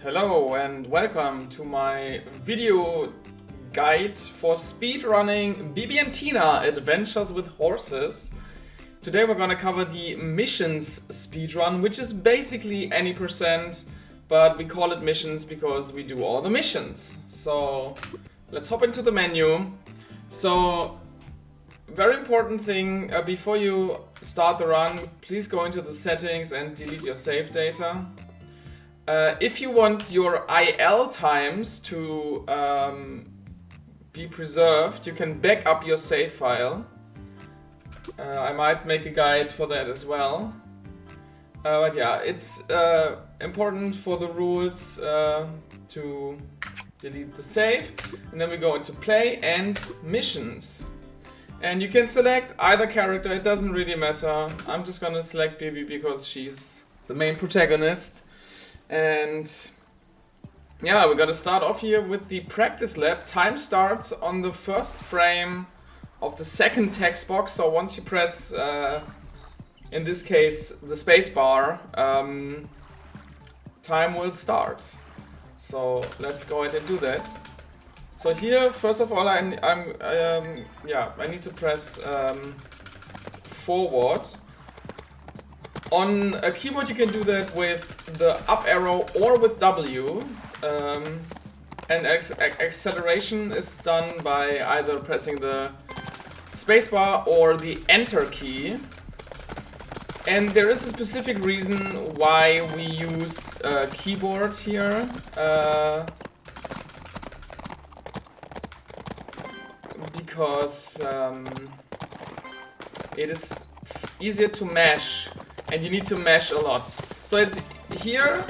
Hello and welcome to my video guide for speedrunning Bibi and Tina Adventures with Horses. Today we're gonna cover the missions speedrun, which is basically any %, but we call it missions because we do all the missions. So let's hop into the menu. So very important thing, before you start the run, please go into the settings and delete your save data. If you want your IL times to be preserved, you can back up your save file. I might make a guide for that as well. But yeah, it's important for the rules to delete the save. And then we go into play and missions. And you can select either character, it doesn't really matter. I'm just gonna select Bibi because she's the main protagonist. And yeah, we're gonna start off here with the practice lap. Time starts on the first frame of the second text box. So once you press, in this case, the space bar, time will start. So let's go ahead and do that. So here, first of all, I need to press forward. On a keyboard you can do that with the up arrow or with W, and acceleration is done by either pressing the spacebar or the enter key. And there is a specific reason why we use a keyboard here, because it is easier to mash. And you need to mash a lot. So it's here,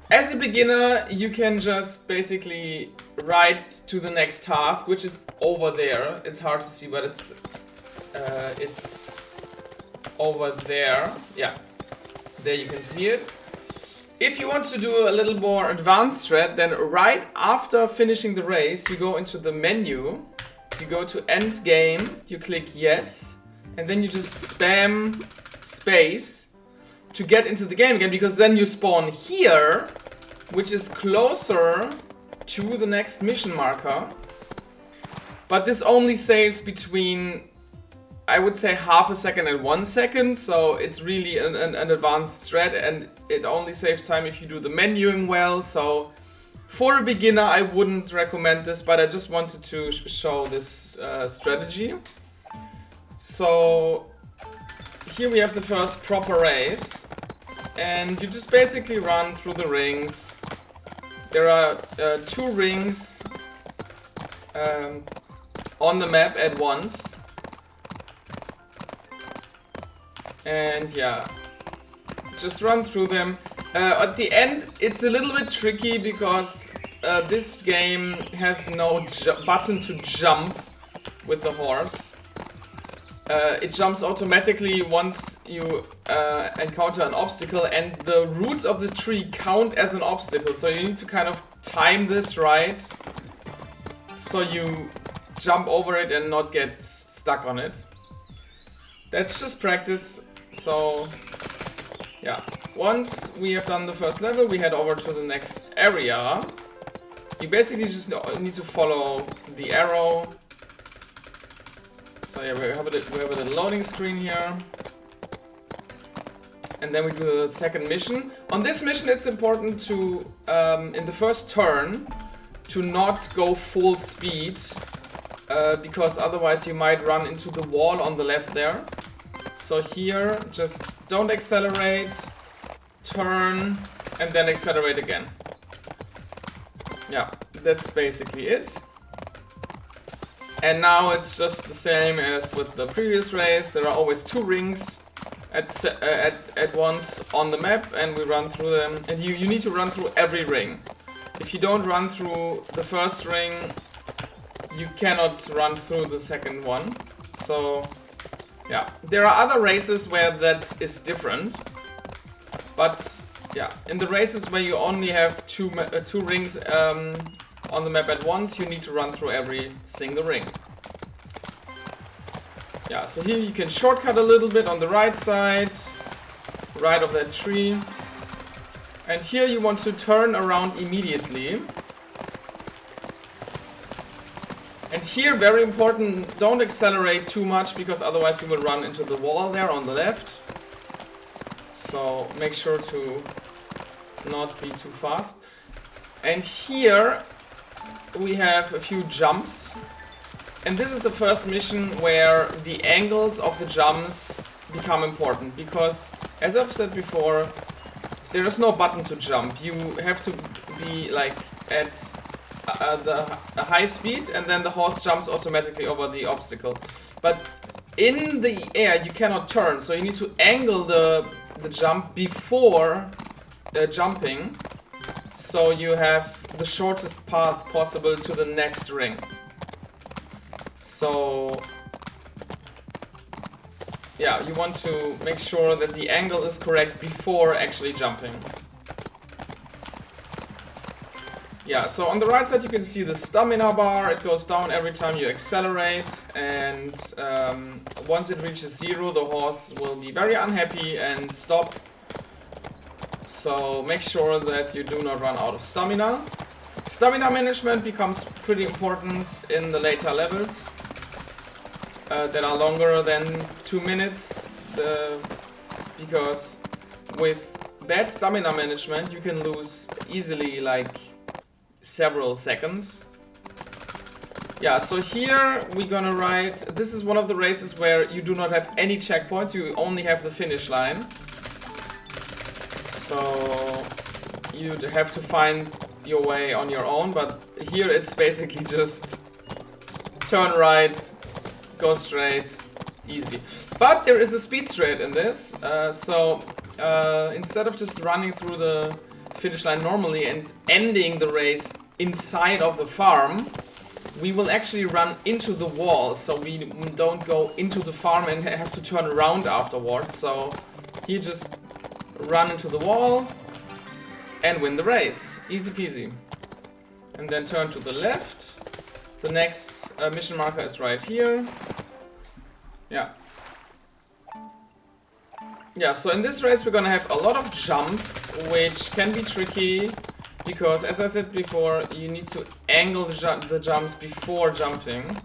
as a beginner, you can just basically write to the next task, which is over there. It's hard to see, but it's over there. Yeah, there you can see it. If you want to do a little more advanced strat, then right after finishing the race, you go into the menu, you go to end game, you click yes, and then you just spam space to get into the game again, because then you spawn here, which is closer to the next mission marker. But this only saves between, I would say, half a second and 1 second, so it's really an advanced strat, and it only saves time if you do the menuing well. So for a beginner I wouldn't recommend this, but I just wanted to show this strategy. So here we have the first proper race, and you just basically run through the rings. There are 2 rings on the map at once, and yeah, just run through them. At the end it's a little bit tricky because this game has no button to jump with the horse. It jumps automatically once you encounter an obstacle, and the roots of this tree count as an obstacle, so you need to kind of time this right so you jump over it and not get stuck on it. That's just practice. So yeah, once we have done the first level, we head over to the next area. You basically just need to follow the arrow. So yeah, we have a little loading screen here. And then we do the second mission. On this mission it's important to, in the first turn, to not go full speed, because otherwise you might run into the wall on the left there. So here, just don't accelerate, turn, and then accelerate again. Yeah, that's basically it. And now it's just the same as with the previous race. There are always 2 rings at once on the map, and we run through them. And you need to run through every ring. If you don't run through the first ring, you cannot run through the second one. So yeah, there are other races where that is different. But yeah, in the races where you only have two rings on the map at once, you need to run through every single ring. Yeah, so here you can shortcut a little bit on the right side, right of that tree. And here you want to turn around immediately. And here, very important, don't accelerate too much, because otherwise you will run into the wall there on the left. So make sure to not be too fast. And here we have a few jumps. And this is the first mission where the angles of the jumps become important, because as I've said before, there is no button to jump. You have to be like at a high speed, and then the horse jumps automatically over the obstacle. But in the air you cannot turn, so you need to angle the jump before jumping, so you have the shortest path possible to the next ring. So yeah, you want to make sure that the angle is correct before actually jumping. Yeah, so on the right side you can see the stamina bar. It goes down every time you accelerate, and once it reaches 0, the horse will be very unhappy and stop. So make sure that you do not run out of stamina. Stamina management becomes pretty important in the later levels that are longer than 2 minutes, because with bad stamina management you can lose easily like several seconds. Yeah, so here we're gonna ride. This is one of the races where you do not have any checkpoints, you only have the finish line. So you have to find your way on your own, but here it's basically just turn right, go straight, easy. But there is a speed straight in this, so instead of just running through the finish line normally and ending the race inside of the farm, we will actually run into the wall, so we don't go into the farm and have to turn around afterwards. So here just run into the wall and win the race, easy peasy. And then turn to the left. The next mission marker is right here. Yeah, so in this race we're gonna have a lot of jumps, which can be tricky, because as I said before, you need to angle the jumps before jumping.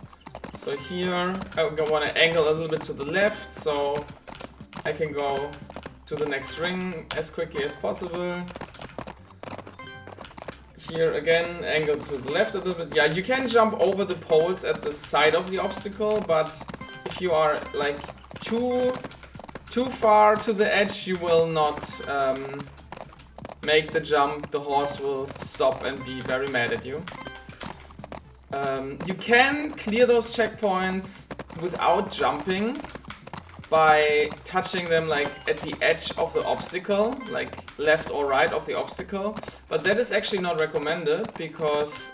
So here I want to angle a little bit to the left, so I can go to the next ring as quickly as possible. Here again, angle to the left a little bit. Yeah, you can jump over the poles at the side of the obstacle, but if you are like too far to the edge, you will not make the jump. The horse will stop and be very mad at you. You can clear those checkpoints without jumping by touching them like at the edge of the obstacle, like left or right of the obstacle, but that is actually not recommended, because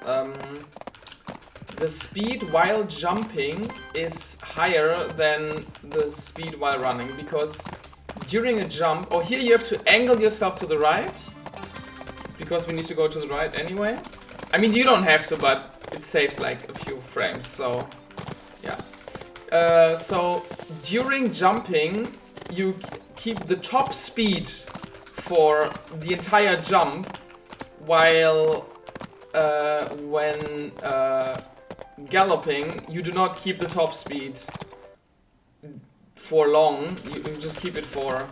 the speed while jumping is higher than the speed while running, because during a jump, or here you have to angle yourself to the right, because we need to go to the right anyway. I mean, you don't have to, but it saves like a few frames, so yeah. So during jumping, you keep the top speed for the entire jump, while when galloping, you do not keep the top speed for long, you just keep it for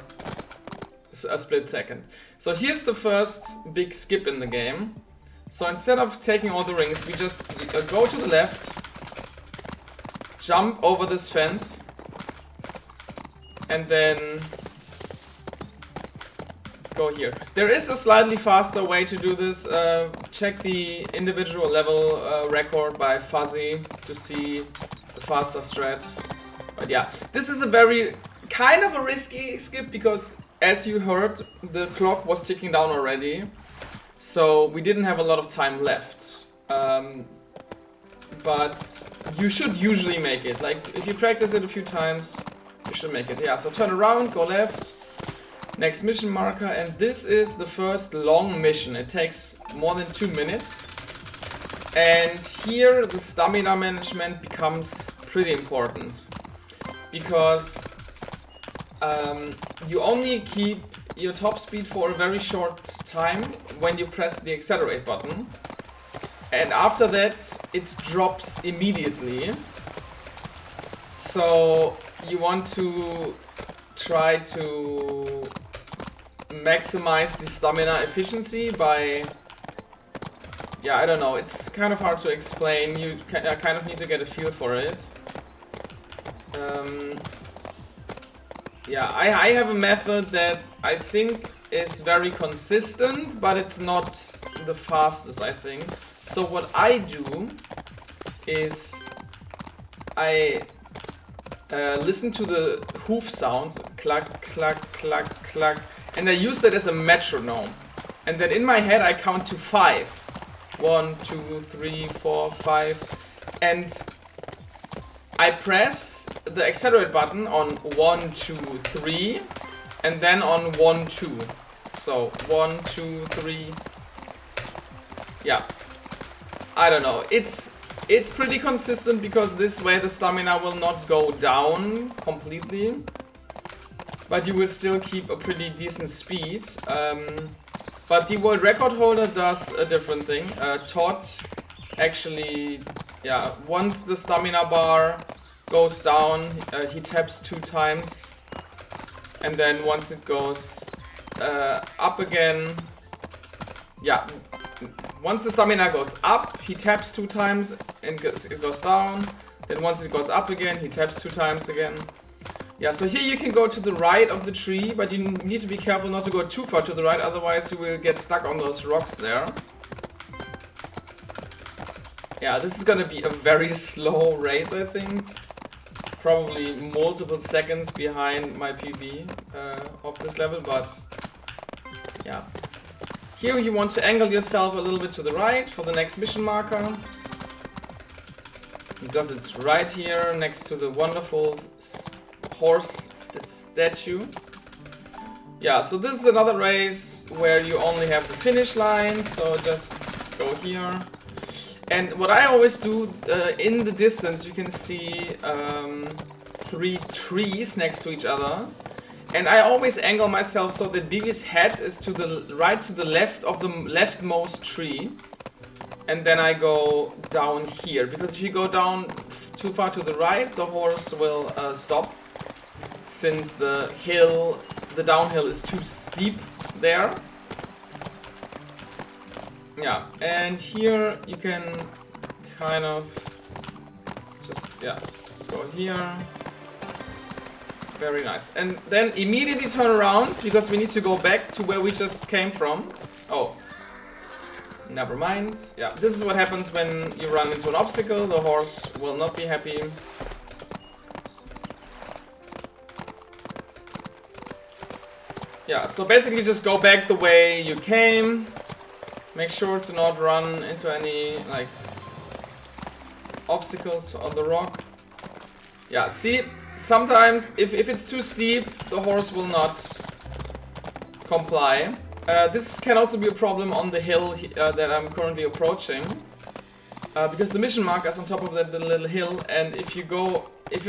a split second. So here's the first big skip in the game. So instead of taking all the rings, we just go to the left, jump over this fence, and then go here. There is a slightly faster way to do this. Check the individual level record by Fuzzy to see the faster strat. But yeah, this is a very kind of a risky skip, because as you heard, the clock was ticking down already, so we didn't have a lot of time left. But you should usually make it. Like, if you practice it a few times, you should make it. Yeah, so turn around, go left, next mission marker, and this is the first long mission. It takes more than 2 minutes. And here the stamina management becomes pretty important, because you only keep your top speed for a very short time when you press the accelerate button. And after that, it drops immediately. So you want to try to maximize the stamina efficiency by... Yeah, I don't know, it's kind of hard to explain. You kind of need to get a feel for it. Yeah, I have a method that I think is very consistent, but it's not the fastest, I think. So what I do is I listen to the hoof sound, clack, clack, clack, clack, and I use that as a metronome. And then in my head I count to 5. 1, 2, 3, 4, 5, and I press the accelerate button on 1, 2, 3, and then on 1, 2. So 1, 2, 3. Yeah. I don't know. It's pretty consistent because this way the stamina will not go down completely, but you will still keep a pretty decent speed. But the world record holder does a different thing. Todd actually, yeah, once the stamina bar goes down, he taps 2 times. And then once it goes up again, yeah, once the stamina goes up, he taps 2 times and it goes down. Then once it goes up again, he taps 2 times again. Yeah, so here you can go to the right of the tree, but you need to be careful not to go too far to the right, otherwise you will get stuck on those rocks there. Yeah, this is gonna be a very slow race, I think. Probably multiple seconds behind my PB of this level, but yeah. Here you want to angle yourself a little bit to the right for the next mission marker, because it's right here next to the wonderful horse statue. Yeah, so this is another race where you only have the finish line, so just go here. And what I always do, in the distance you can see 3 trees next to each other. And I always angle myself so that Bibi's head is to the right to the left of the leftmost tree. And then I go down here, because if you go down too far to the right, the horse will stop. Since the downhill is too steep there. Yeah, and here you can kind of just, yeah, go here. Very nice. And then immediately turn around, because we need to go back to where we just came from. Oh, never mind. Yeah, this is what happens when you run into an obstacle. The horse will not be happy. Yeah, so basically just go back the way you came. Make sure to not run into any, like, obstacles on the rock. Yeah, see, sometimes if it's too steep, the horse will not comply. This can also be a problem on the hill that I'm currently approaching. Because the mission marker is on top of that little hill, and if you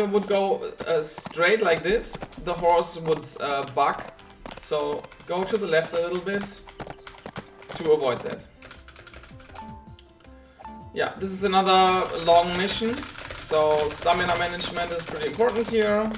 would go straight like this, the horse would buck. So go to the left a little bit to avoid that. Yeah, this is another long mission, so stamina management is pretty important here.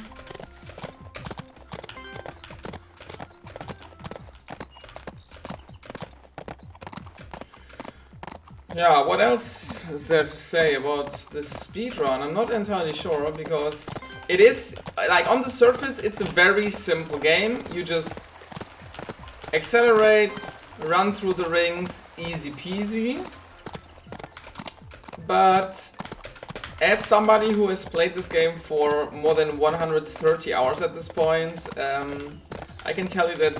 Yeah, what else is there to say about this speedrun? I'm not entirely sure, because it is, like, on the surface it's a very simple game. You just accelerate, run through the rings, easy peasy. But as somebody who has played this game for more than 130 hours at this point, I can tell you that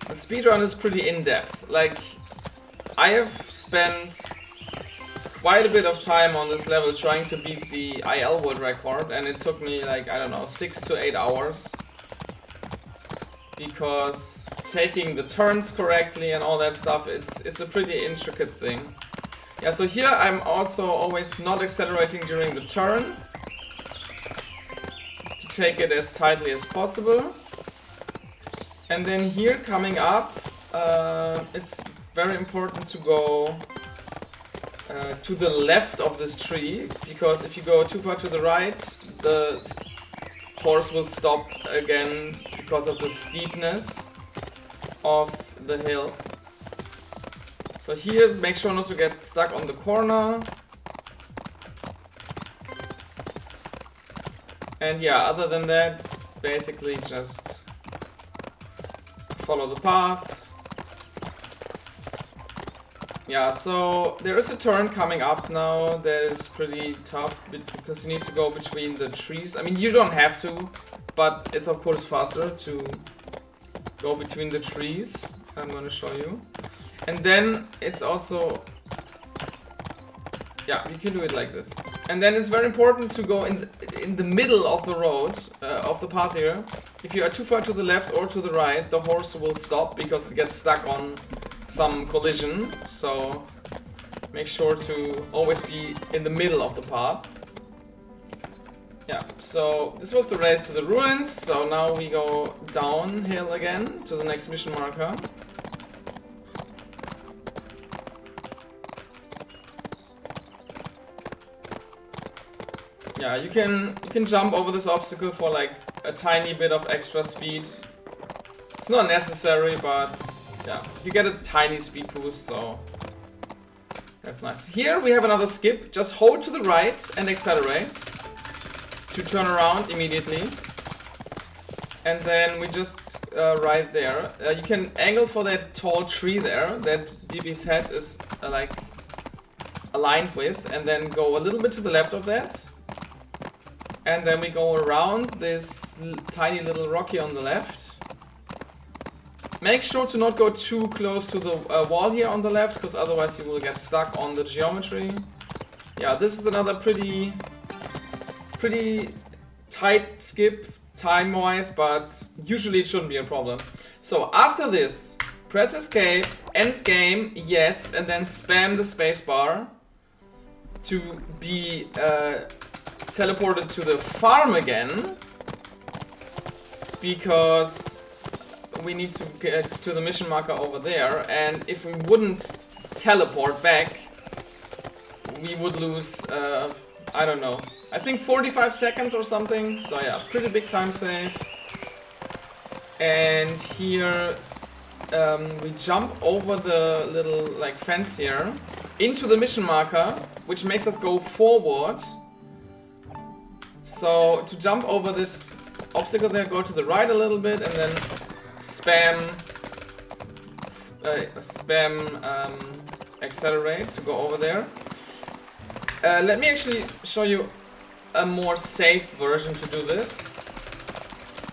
the speedrun is pretty in-depth. Like, I have spent quite a bit of time on this level trying to beat the IL world record, and it took me, like, I don't know, 6 to 8 hours. Because taking the turns correctly and all that stuff, it's a pretty intricate thing. Yeah, so here I'm also always not accelerating during the turn to take it as tightly as possible. And then here coming up, it's very important to go to the left of this tree, because if you go too far to the right, the horse will stop again because of the steepness of the hill. So here, make sure not to get stuck on the corner. And yeah, other than that, basically just follow the path. Yeah, so there is a turn coming up now that is pretty tough because you need to go between the trees. I mean, you don't have to, but it's of course faster to go between the trees. I'm gonna show you. And then it's also, yeah, you can do it like this. And then it's very important to go in the middle of the road, of the path here. If you are too far to the left or to the right, the horse will stop because it gets stuck on some collision. So make sure to always be in the middle of the path. Yeah, so this was the race to the ruins. So now we go downhill again to the next mission marker. Yeah, you can jump over this obstacle for like a tiny bit of extra speed. It's not necessary, but yeah, you get a tiny speed boost, so that's nice. Here we have another skip. Just hold to the right and accelerate to turn around immediately. And then we just right there. You can angle for that tall tree there that Bibi's head is like aligned with, and then go a little bit to the left of that. And then we go around this tiny little rocky on the left. Make sure to not go too close to the wall here on the left, because otherwise you will get stuck on the geometry. Yeah, this is another pretty tight skip time-wise, but usually it shouldn't be a problem. So after this, press escape, end game, yes, and then spam the spacebar to be teleported to the farm again, because we need to get to the mission marker over there, and if we wouldn't teleport back, we would lose, I don't know, I think 45 seconds or something. So yeah, pretty big time save. And here we jump over the little like fence here into the mission marker, which makes us go forward. So to jump over this obstacle there, go to the right a little bit and then spam accelerate to go over there. Let me actually show you a more safe version to do this.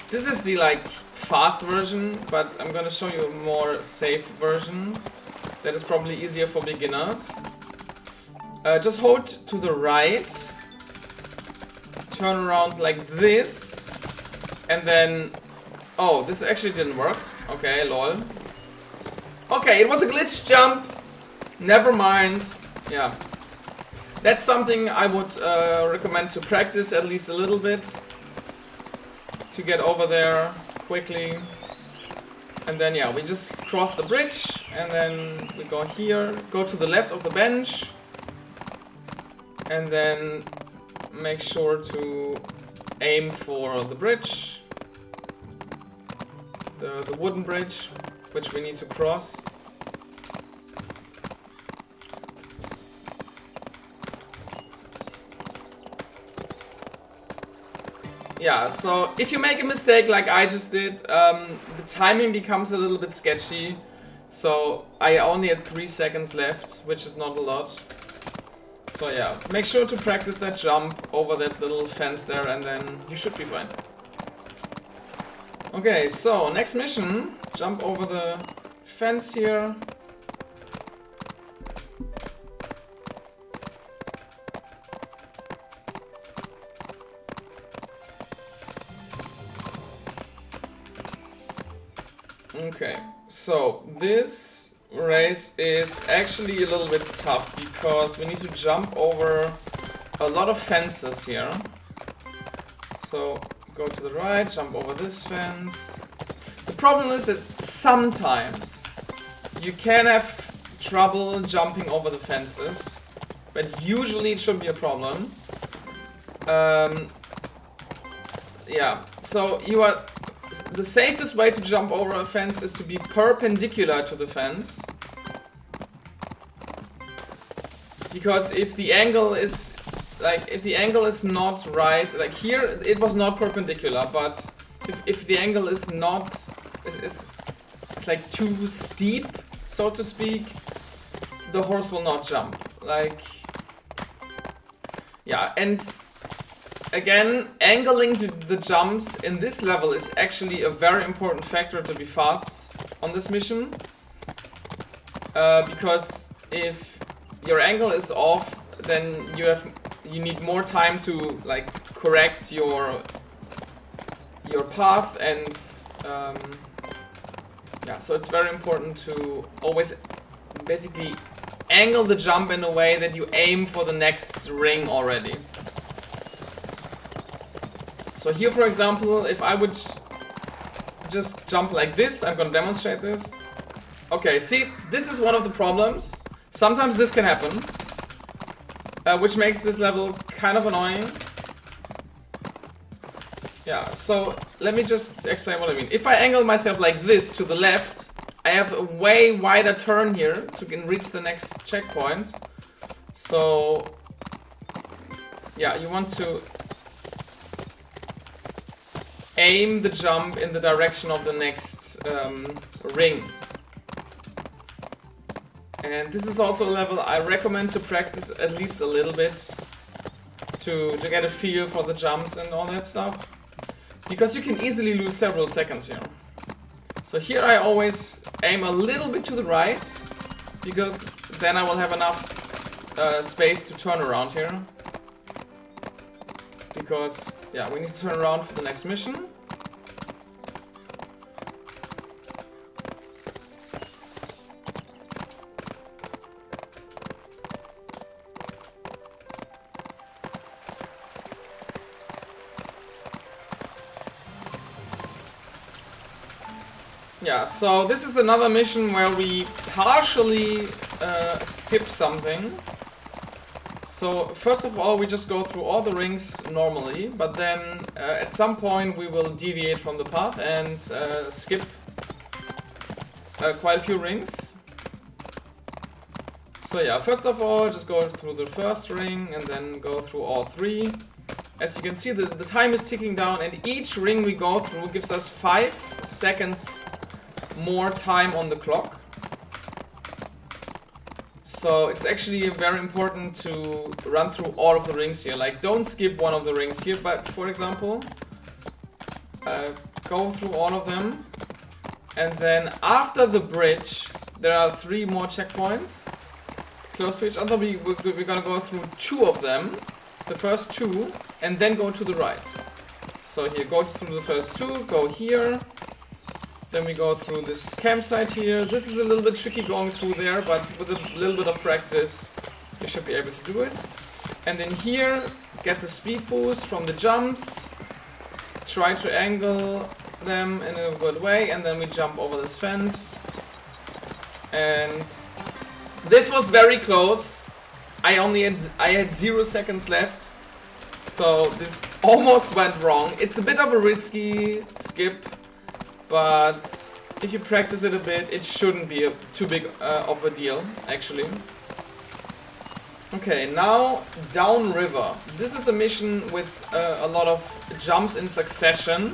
This is the like fast version, but I'm gonna show you a more safe version that is probably easier for beginners. Just hold to the right, turn around like this, and then, oh, this actually didn't work. Okay, lol. Okay, it was a glitch jump. Never mind. Yeah. That's something I would recommend to practice at least a little bit to get over there quickly. And then yeah, we just cross the bridge and then we go here, go to the left of the bench, and then make sure to aim for the bridge, the wooden bridge, which we need to cross. Yeah, so if you make a mistake like I just did, the timing becomes a little bit sketchy. So I only had 3 seconds left, which is not a lot. So yeah, make sure to practice that jump over that little fence there and then you should be fine. Okay, so next mission, jump over the fence here. Okay, so this race is actually a little bit tough because we need to jump over a lot of fences here. So go to the right, jump over this fence. The problem is that sometimes you can have trouble jumping over the fences, but usually it shouldn't be a problem. Yeah, so the safest way to jump over a fence is to be perpendicular to the fence. Because if the angle is not right, like here it was not perpendicular, but if the angle is not, it's like too steep, so to speak, the horse will not jump. Like, yeah, and again, angling the jumps in this level is actually a very important factor to be fast on this mission. Because if your angle is off, then you need more time to like correct your path, and yeah, so it's very important to always basically angle the jump in a way that you aim for the next ring already. So here, for example, if I would just jump like this, I'm gonna demonstrate this. Okay, see, this is one of the problems. Sometimes this can happen, which makes this level kind of annoying. Yeah, so let me just explain what I mean. If I angle myself like this to the left, I have a way wider turn here to reach the next checkpoint. So, yeah, you want to aim the jump in the direction of the next ring. And this is also a level I recommend to practice at least a little bit to get a feel for the jumps and all that stuff. Because you can easily lose several seconds here. So here I always aim a little bit to the right, because then I will have enough space to turn around here. Because, yeah, we need to turn around for the next mission. Yeah, so this is another mission where we partially skip something. So first of all, we just go through all the rings normally, but then at some point we will deviate from the path and skip quite a few rings. So yeah, first of all, just go through the first ring and then go through all three. As you can see, the time is ticking down, and each ring we go through gives us 5 seconds more time on the clock. So it's actually very important to run through all of the rings here. Like, don't skip one of the rings here, but for example, go through all of them. And then after the bridge, there are 3 more checkpoints close to each other. We're gonna go through 2 of them, the first 2, and then go to the right. So here, go through the first 2, go here. Then we go through this campsite here. This is a little bit tricky going through there, but with a little bit of practice, you should be able to do it. And then here, get the speed boost from the jumps. Try to angle them in a good way, and then we jump over this fence. And this was very close. I had 0 seconds left, so this almost went wrong. It's a bit of a risky skip, but if you practice it a bit, it shouldn't be too big of a deal, actually. Okay, now Downriver. This is a mission with a lot of jumps in succession.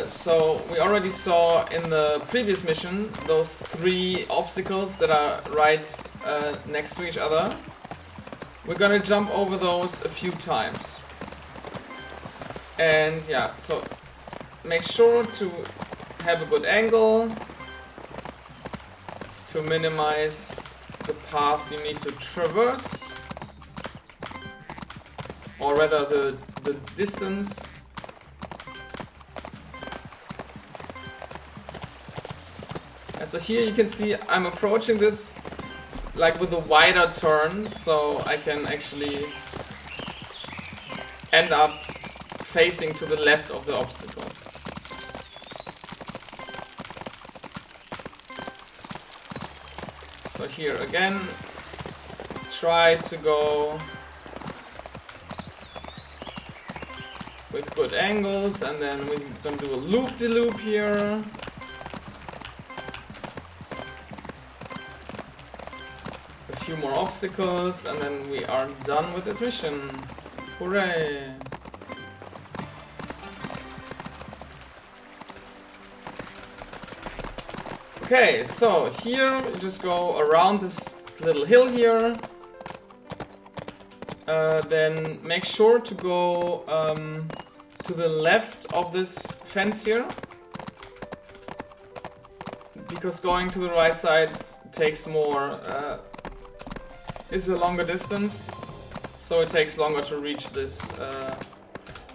So we already saw in the previous mission those 3 obstacles that are right next to each other. We're gonna jump over those a few times. And yeah, so make sure to have a good angle to minimize the path you need to traverse, or rather the distance. And so here you can see I'm approaching this like with a wider turn, so I can actually end up facing to the left of the obstacle. So here again, try to go with good angles, and then we're gonna do a loop-de-loop here. A few more obstacles, and then we are done with this mission. Hooray! Okay, so here you just go around this little hill here. Then make sure to go to the left of this fence here, because going to the right side takes more, is a longer distance, so it takes longer to reach this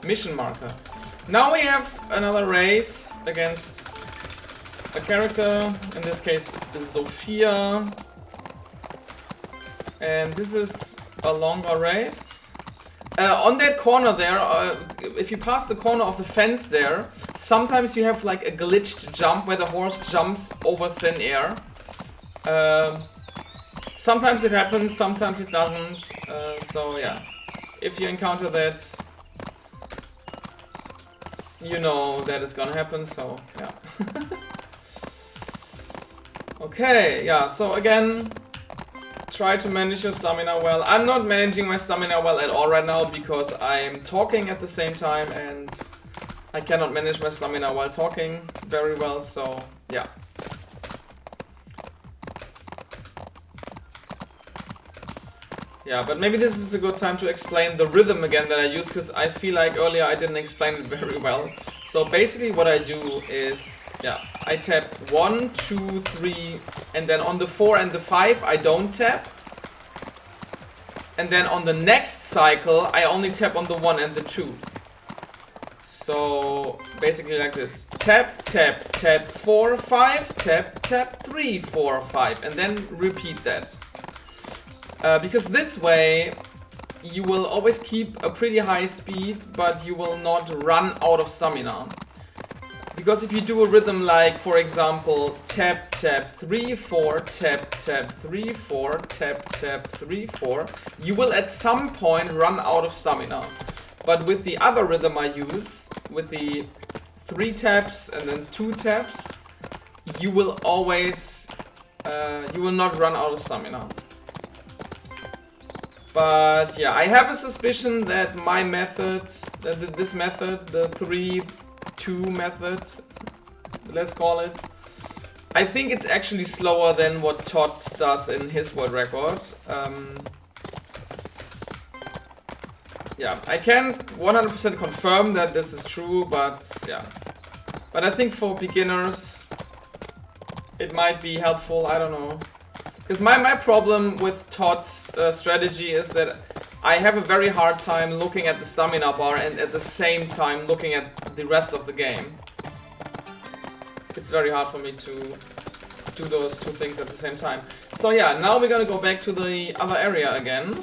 mission marker. Now we have another race against a character, in this case is Sophia, and this is a longer race. On that corner there, if you pass the corner of the fence there, sometimes you have like a glitched jump where the horse jumps over thin air. Sometimes it happens, sometimes it doesn't, so yeah, if you encounter that, you know that it's gonna happen, so yeah. Okay, yeah, so again, try to manage your stamina well. I'm not managing my stamina well at all right now because I'm talking at the same time and I cannot manage my stamina while talking very well, so yeah. Yeah, but maybe this is a good time to explain the rhythm again that I use, because I feel like earlier I didn't explain it very well. So basically what I do is, yeah, I tap 1, 2, 3, and then on the 4 and the 5 I don't tap. And then on the next cycle I only tap on the 1 and the 2. So basically like this. Tap, tap, tap, 4, 5, tap, tap, 3, 4, 5, and then repeat that. Because this way you will always keep a pretty high speed, but you will not run out of stamina. Because if you do a rhythm like, for example, tap, tap, 3, 4, tap, tap, 3, 4, tap, tap, 3, 4, you will at some point run out of stamina. But with the other rhythm I use, with the 3 taps and then 2 taps, you will always, you will not run out of stamina. But yeah, I have a suspicion that my method, this method, the 3-2 method, let's call it, I think it's actually slower than what Todd does in his world records. Yeah, I can't 100% confirm that this is true, but yeah. But I think for beginners, it might be helpful, I don't know. Because my problem with Todd's strategy is that I have a very hard time looking at the stamina bar and at the same time looking at the rest of the game. It's very hard for me to do those two things at the same time. So yeah, now we're gonna go back to the other area again.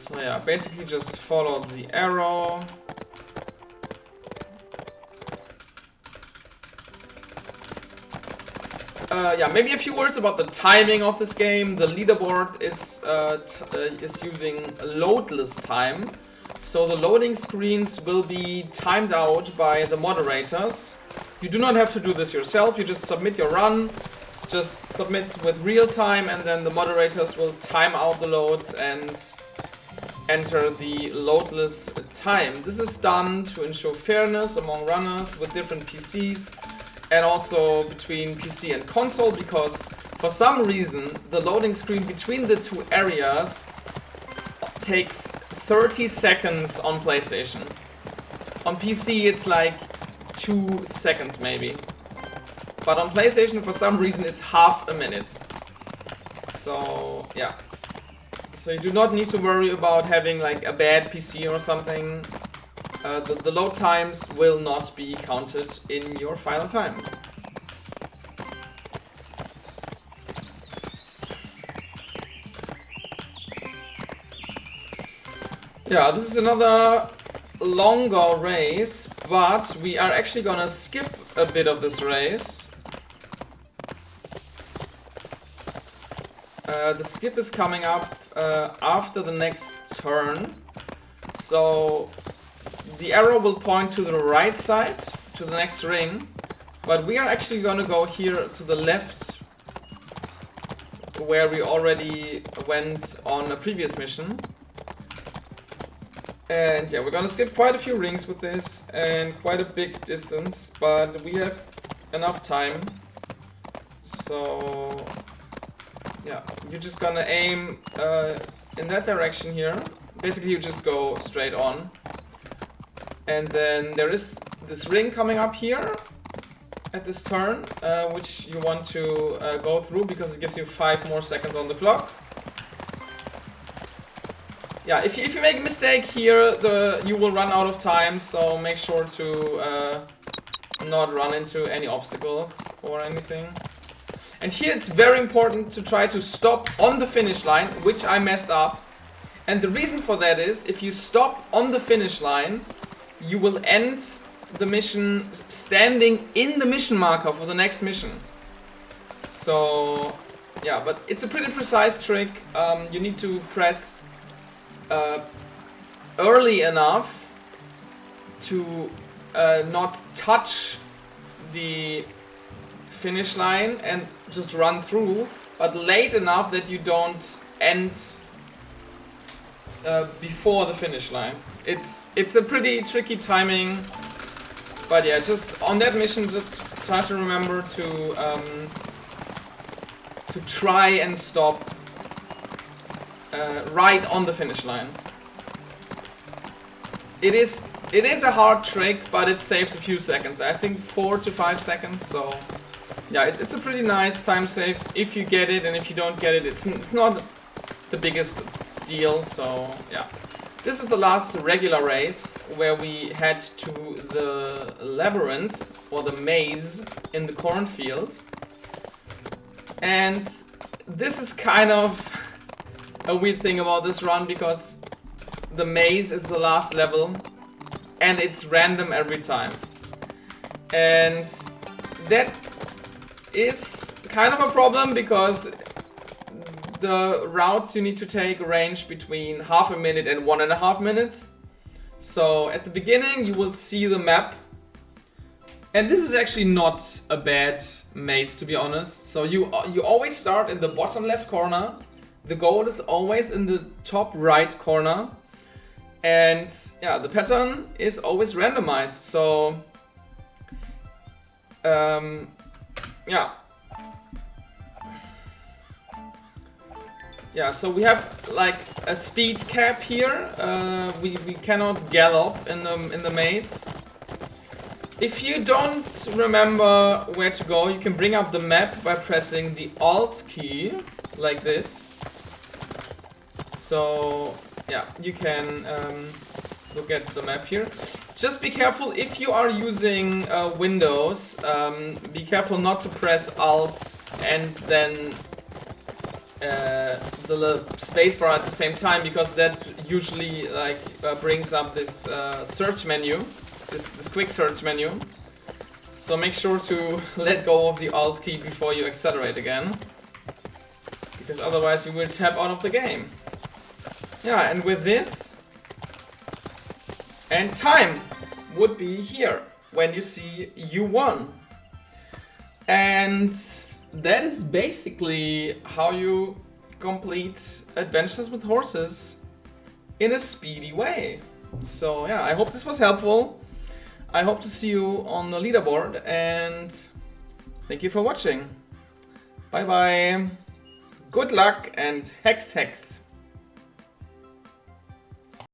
So yeah, basically just follow the arrow. Yeah, maybe a few words about the timing of this game. The leaderboard is using loadless time, so the loading screens will be timed out by the moderators. You do not have to do this yourself, you just submit your run, just submit with real time, and then the moderators will time out the loads and enter the loadless time. This is done to ensure fairness among runners with different PCs, and also between PC and console, because for some reason the loading screen between the two areas takes 30 seconds on PlayStation. On PC it's like 2 seconds maybe. But on PlayStation for some reason it's half a minute. So yeah. So you do not need to worry about having like a bad PC or something. The load times will not be counted in your final time. Yeah, this is another longer race, but we are actually gonna skip a bit of this race. The skip is coming up after the next turn, so the arrow will point to the right side, to the next ring, but we are actually gonna go here to the left, where we already went on a previous mission. And yeah, we're gonna skip quite a few rings with this and quite a big distance, but we have enough time. So yeah, you're just gonna aim in that direction here. Basically you just go straight on. And then there is this ring coming up here at this turn, which you want to go through because it gives you 5 more seconds on the clock. Yeah, if you make a mistake here, you will run out of time, so make sure to not run into any obstacles or anything. And here it's very important to try to stop on the finish line, which I messed up. And the reason for that is, if you stop on the finish line, you will end the mission standing in the mission marker for the next mission. So yeah, but it's a pretty precise trick. You need to press early enough to not touch the finish line and just run through, but late enough that you don't end before the finish line. It's a pretty tricky timing, but yeah, just on that mission, just try to remember to try and stop right on the finish line. It is a hard trick, but it saves a few seconds. I think 4 to 5 seconds. So yeah, it's a pretty nice time save if you get it, and if you don't get it, it's not the biggest deal. So yeah, this is the last regular race where we head to the labyrinth or the maze in the cornfield, and this is kind of a weird thing about this run, because the maze is the last level and it's random every time, and that is kind of a problem because the routes you need to take range between half a minute and 1.5 minutes. So at the beginning you will see the map, and this is actually not a bad maze, to be honest. So you always start in the bottom left corner. The goal is always in the top right corner, and yeah, the pattern is always randomized. So yeah, so we have like a speed cap here. We cannot gallop in the maze. If you don't remember where to go, you can bring up the map by pressing the Alt key like this. So yeah, you can look at the map here. Just be careful if you are using Windows. Be careful not to press Alt and then the spacebar at the same time, because that usually like brings up this search menu, this quick search menu. So make sure to let go of the Alt key before you accelerate again, because otherwise you will tap out of the game. Yeah, and with this, and time would be here when you see you won. And that is basically how you complete Adventures with Horses in a speedy way. So yeah, I hope this was helpful. I hope to see you on the leaderboard, and thank you for watching. Bye bye. Good luck and hex hex.